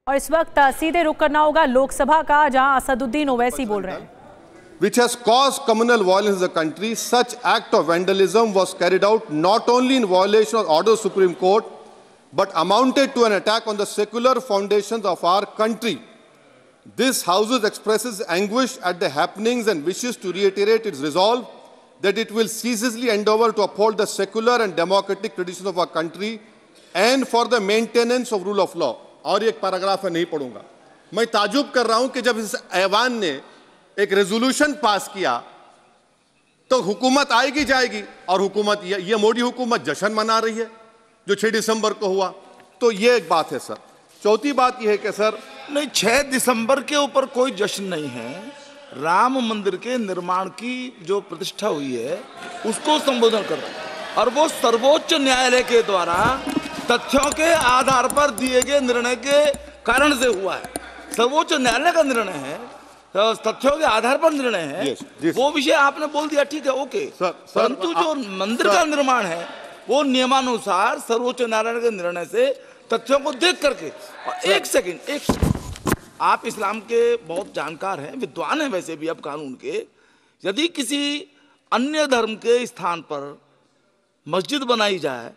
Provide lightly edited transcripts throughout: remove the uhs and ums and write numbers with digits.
और इस वक्त सीधे रुख करना होगा लोकसभा का, जहां असदुद्दीन ओवैसी बोल रहे हैं। Which has caused communal violence in the country, such act of vandalism was carried out not only in violation of order of Supreme Court, but amounted to an attack on the secular foundations of our country. This House expresses anguish at the happenings and wishes to reiterate its resolve that it will ceaselessly endeavor to uphold the secular and democratic traditions of our country and for the maintenance of rule of law. और एक paragraph है, नहीं पढ़ूंगा। मैं ताजुब कर रहा हूं कि जब इस ऐवान ने एक रेजोल्यूशन पास किया तो हुकूमत आएगी जाएगी, और हुकूमत ये मोदी हुकूमत जश्न मना रही है जो 6 दिसंबर को हुआ। तो ये एक बात है सर। चौथी बात यह है कि सर नहीं, 6 दिसंबर के ऊपर कोई जश्न नहीं है। राम मंदिर के निर्माण की जो प्रतिष्ठा हुई है उसको संबोधन कर रहा है, और वो सर्वोच्च न्यायालय के द्वारा तथ्यों के आधार पर दिए गए निर्णय के कारण से हुआ है। सर्वोच्च न्यायालय का निर्णय है, तो तथ्यों के आधार पर निर्णय है। वो विषय आपने बोल दिया, ठीक है, ओके। परंतु जो मंदिर का निर्माण है वो नियमानुसार सर्वोच्च न्यायालय के निर्णय से तथ्यों को देख करके। और एक सेकंड, आप इस्लाम के बहुत जानकार हैं, विद्वान हैं वैसे भी अब कानून के। यदि किसी अन्य धर्म के स्थान पर मस्जिद बनाई जाए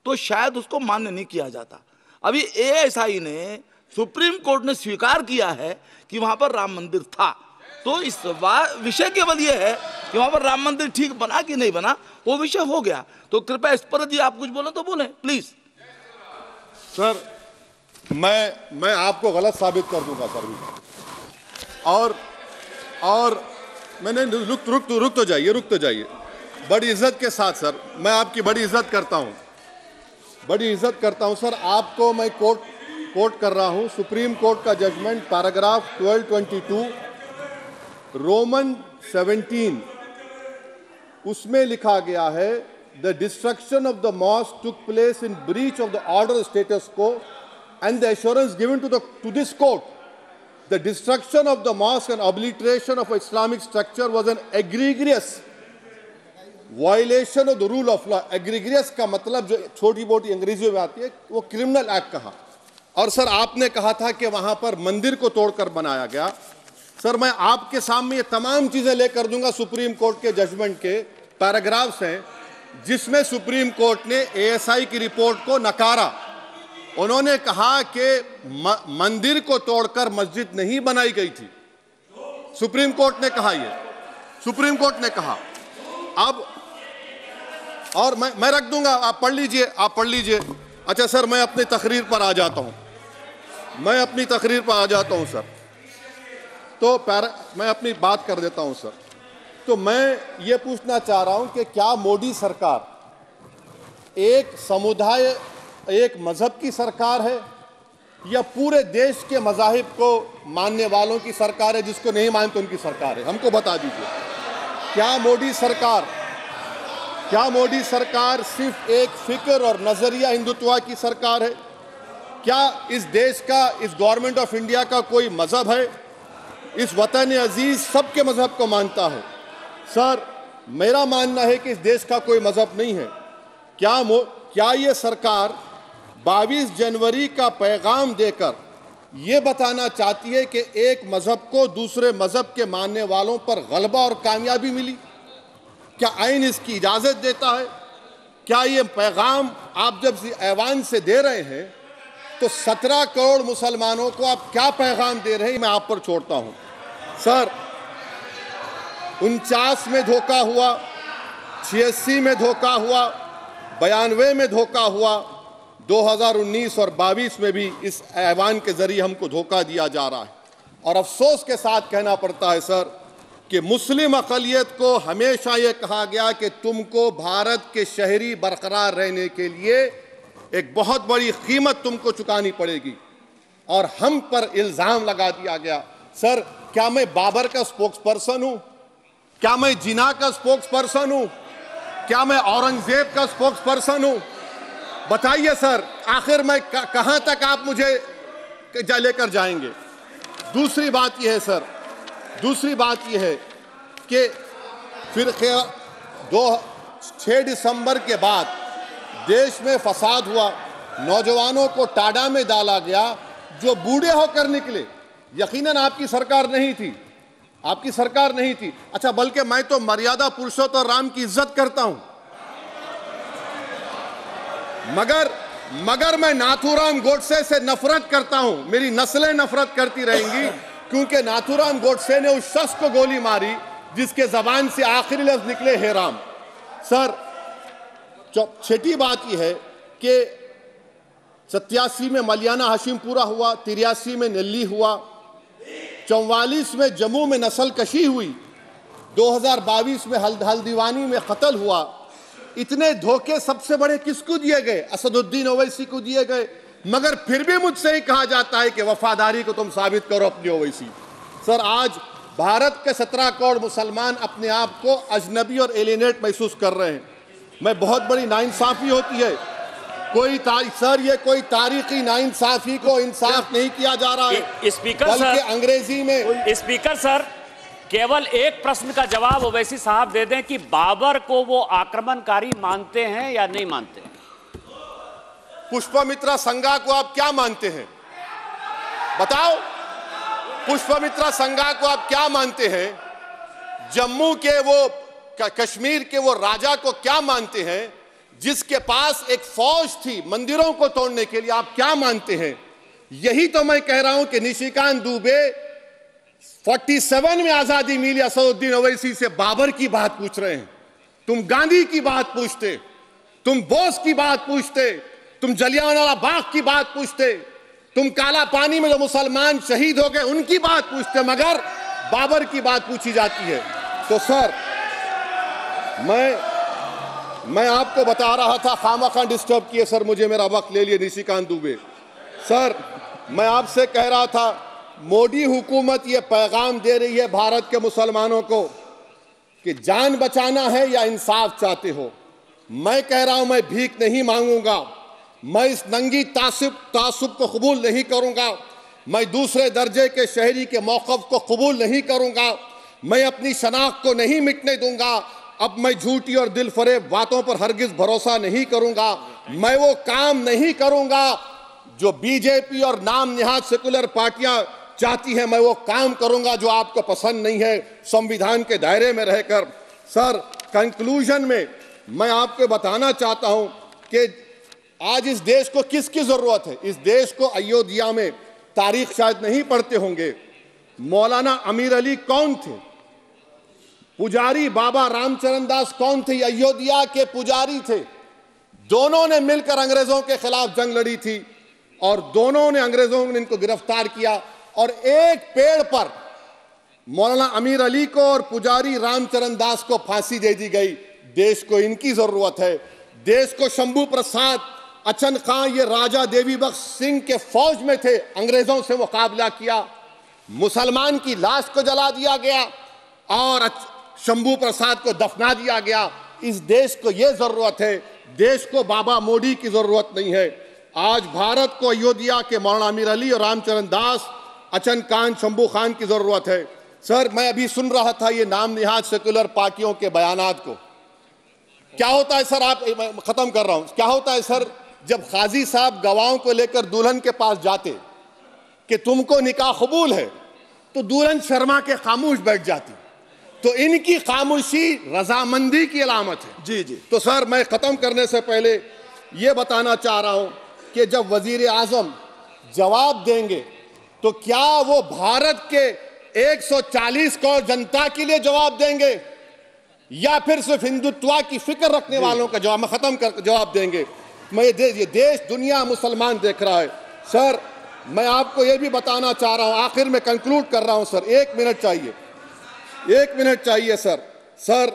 तो शायद उसको मान्य नहीं किया जाता। अभी एएसआई ने, सुप्रीम कोर्ट ने स्वीकार किया है कि वहां पर राम मंदिर था। तो इस विषय केवल यह है कि वहां पर राम मंदिर ठीक बना कि नहीं बना, वो विषय हो गया। तो कृपया इस पर यदि आप कुछ बोले तो बोलें प्लीज। सर मैं आपको गलत साबित कर दूंगा सर भी। और मैंने रुक तो जाइए बड़ी इज्जत के साथ सर, मैं आपकी बड़ी इज्जत करता हूं सर। आपको मैं कोट कर रहा हूं सुप्रीम कोर्ट का जजमेंट, पैराग्राफ 1222 रोमन 17, उसमें लिखा गया है the destruction of the mosque took place in breach of the order status को and the assurance given to this court, the destruction of the mosque and obliteration of Islamic structure was an egregious violation of the rule of law. Egregious का मतलब जो छोटी मोटी अंग्रेजी में आती है वो क्रिमिनल एक्ट कहा। और सर आपने कहा था कि वहां पर मंदिर को तोड़कर बनाया गया। सर मैं आपके सामने ये तमाम चीजें लेकर दूंगा, सुप्रीम कोर्ट के जजमेंट के पैराग्राफ्स हैं जिसमें सुप्रीम कोर्ट ने एएसआई की रिपोर्ट को नकारा। उन्होंने कहा कि मंदिर को तोड़कर मस्जिद नहीं बनाई गई थी। सुप्रीम कोर्ट ने कहा, सुप्रीम कोर्ट ने कहा। अब और मैं रख दूंगा, आप पढ़ लीजिए। अच्छा सर, मैं अपनी तकरीर पर आ जाता हूं सर। तो मैं अपनी बात कर देता हूं सर। तो मैं ये पूछना चाह रहा हूं कि क्या मोदी सरकार एक समुदाय, एक मजहब की सरकार है या पूरे देश के मजाहिब को मानने वालों की सरकार है, जिसको नहीं मानते उनकी सरकार है? हमको बता दीजिए। क्या मोदी सरकार सिर्फ एक फिक्र और नजरिया हिंदुत्व की सरकार है? क्या इस देश का, इस गवर्नमेंट ऑफ इंडिया का कोई मजहब है? इस वतन अजीज सबके मजहब को मानता है। सर मेरा मानना है कि इस देश का कोई मजहब नहीं है। क्या ये सरकार 22 जनवरी का पैगाम देकर यह बताना चाहती है कि एक मजहब को दूसरे मजहब के मानने वालों पर गलबा और कामयाबी मिली? क्या आइन इसकी इजाजत देता है? क्या ये पैगाम आप जब ऐवान से दे रहे हैं तो 17 करोड़ मुसलमानों को आप क्या पैगाम दे रहे हैं? मैं आप पर छोड़ता हूं सर। 49 में धोखा हुआ, 86 में धोखा हुआ, 92 में धोखा हुआ, 2019 और 22 में भी इस ऐवान के जरिए हमको धोखा दिया जा रहा है। और अफसोस के साथ कहना पड़ता है सर कि मुस्लिम अक़लियत को हमेशा ये कहा गया कि तुमको भारत के शहरी बरकरार रहने के लिए एक बहुत बड़ी कीमत तुमको चुकानी पड़ेगी, और हम पर इल्ज़ाम लगा दिया गया। सर क्या मैं बाबर का स्पोक्स पर्सन हूँ? क्या मैं जिना का स्पोक्स पर्सन हूँ? क्या मैं औरंगजेब का स्पोक्स पर्सन हूँ? बताइए सर, आखिर मैं कहां तक आप मुझे लेकर जाएंगे? दूसरी बात यह है सर, दूसरी बात यह है कि फिर 6 दिसंबर के बाद देश में फसाद हुआ, नौजवानों को टाडा में डाला गया, जो बूढ़े होकर निकले, यकीनन आपकी सरकार नहीं थी, आपकी सरकार नहीं थी। अच्छा, बल्कि मैं तो मर्यादा पुरुषोत्तम राम की इज्जत करता हूं, मगर मैं नाथूराम गोडसे से नफरत करता हूं। मेरी नस्लें नफरत करती रहेंगी, क्योंकि नाथूराम गोडसे ने उस शख्स को गोली मारी जिसके जबान से आखिरी लफ्ज निकले हे राम। सर, छठी बात यह है कि 87 में मलियाना हाशिमपुरा हुआ, 83 में नेल्ली हुआ, 44 में जम्मू में नस्ल कशी हुई, 2022 में हल्दीवानी में कत्ल हुआ। इतने धोखे सबसे बड़े किसको दिए गए? असदुद्दीन ओवैसी को दिए गए। मगर फिर भी मुझसे ही कहा जाता है कि वफादारी को तुम साबित करो अपनी ओवैसी। सर, आज भारत के 17 करोड़ मुसलमान अपने आप को अजनबी और एलिनेट महसूस कर रहे हैं। मैं बहुत बड़ी नाइंसाफी होती है, सर ये कोई तारीखी नाइंसाफी को इंसाफ नहीं किया जा रहा है। स्पीकर बल्कि सर, अंग्रेजी में स्पीकर सर, केवल एक प्रश्न का जवाब ओवैसी साहब दे दें कि बाबर को वो आक्रमणकारी मानते हैं या नहीं मानते? पुष्पमित्रा संघा को आप क्या मानते हैं? बताओ, पुष्पमित्रा संघा को आप क्या मानते हैं? जम्मू के वो, कश्मीर के वो राजा को क्या मानते हैं जिसके पास एक फौज थी मंदिरों को तोड़ने के लिए? आप क्या मानते हैं? यही तो मैं कह रहा हूं कि निशिकांत दुबे 47 में आजादी मिली, असदुद्दीन ओवैसी से बाबर की बात पूछ रहे हैं। तुम गांधी की बात पूछते, तुम बोस की बात पूछते, तुम जलियांवाला बाग की बात पूछते, तुम काला पानी में जो मुसलमान शहीद हो गए उनकी बात पूछते, मगर बाबर की बात पूछी जाती है। तो सर, मैं आपको बता रहा था, खामखा डिस्टर्ब किए सर, मुझे मेरा वक्त ले लिए निशिकांत दुबे। सर, मैं आपसे कह रहा था, मोदी हुकूमत ये पैगाम दे रही है भारत के मुसलमानों को कि जान बचाना है या इंसाफ चाहते हो। मैं कह रहा हूं, मैं भीख नहीं मांगूंगा, मैं इस नंगी तासुब को कबूल नहीं करूंगा, मैं दूसरे दर्जे के शहरी के मौक़िफ़ को कबूल नहीं करूंगा, मैं अपनी शनाख्त को नहीं मिटने दूंगा। अब मैं झूठी और दिल फरेब बातों पर हरगिज भरोसा नहीं करूंगा। मैं वो काम नहीं करूंगा जो बीजेपी और नाम निहाद सेकुलर पार्टियां चाहती हैं। मैं वो काम करूंगा जो आपको पसंद नहीं है, संविधान के दायरे में रहकर। सर, कंक्लूजन में मैं आपको बताना चाहता हूं कि आज इस देश को किसकी जरूरत है? इस देश को अयोध्या में, तारीख शायद नहीं पढ़ते होंगे, मौलाना अमीर अली कौन थे? पुजारी बाबा रामचरण दास कौन थे? अयोध्या के पुजारी थे। दोनों ने मिलकर अंग्रेजों के खिलाफ जंग लड़ी थी और दोनों ने, अंग्रेजों ने इनको गिरफ्तार किया और एक पेड़ पर मौलाना अमीर अली को और पुजारी रामचरण दास को फांसी दे दी गई। देश को इनकी जरूरत है। देश को शंभू प्रसाद, अचन खां, ये राजा देवी बख्श सिंह के फौज में थे, अंग्रेजों से मुकाबला किया, मुसलमान की लाश को जला दिया गया और शंभू प्रसाद को दफना दिया गया। इस देश को यह जरूरत है, देश को बाबा मोदी की जरूरत नहीं है। आज भारत को अयोध्या के मौलाना अमीर अली और रामचरण दास, अचन खान, शंभू खान की जरूरत है। सर, मैं अभी सुन रहा था ये नाम निहाद सेकुलर पार्टियों के बयानात को। क्या होता है सर, आप, खत्म कर रहा हूं, क्या होता है सर, जब काजी साहब गवाहों को लेकर दुल्हन के पास जाते कि तुमको निकाह कबूल है, तो दुल्हन शर्मा के खामोश बैठ जाती। तो इनकी खामोशी रजामंदी की अलामत है। जी जी। तो सर, मैं खत्म करने से पहले यह बताना चाह रहा हूं कि जब वजीर आजम जवाब देंगे तो क्या वो भारत के 140 करोड़ जनता के लिए जवाब देंगे या फिर सिर्फ हिंदुत्व की फिक्र रखने वालों का जवाब, खत्म कर जवाब देंगे? मैं ये देश, दुनिया, मुसलमान देख रहा है। सर, मैं आपको ये भी बताना चाह रहा हूं, आखिर में कंक्लूड कर रहा हूं सर, 1 मिनट चाहिए, 1 मिनट चाहिए सर। सर,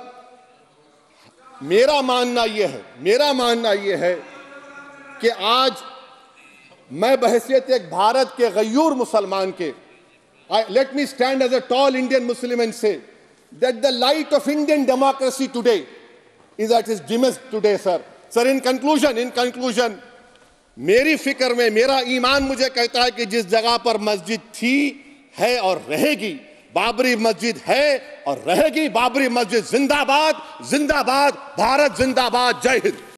मेरा मानना यह है कि आज मैं बहैसियत एक भारत के गयूर मुसलमान के, let me stand as a tall Indian Muslim and say that the light of Indian democracy today is at its dimmest today, sir. Sir, in conclusion, मेरी फिक्र में, मेरा ईमान मुझे कहता है कि जिस जगह पर मस्जिद थी, है और रहेगी, बाबरी मस्जिद है और रहेगी, बाबरी मस्जिद जिंदाबाद, जिंदाबाद, भारत जिंदाबाद, जय हिंद।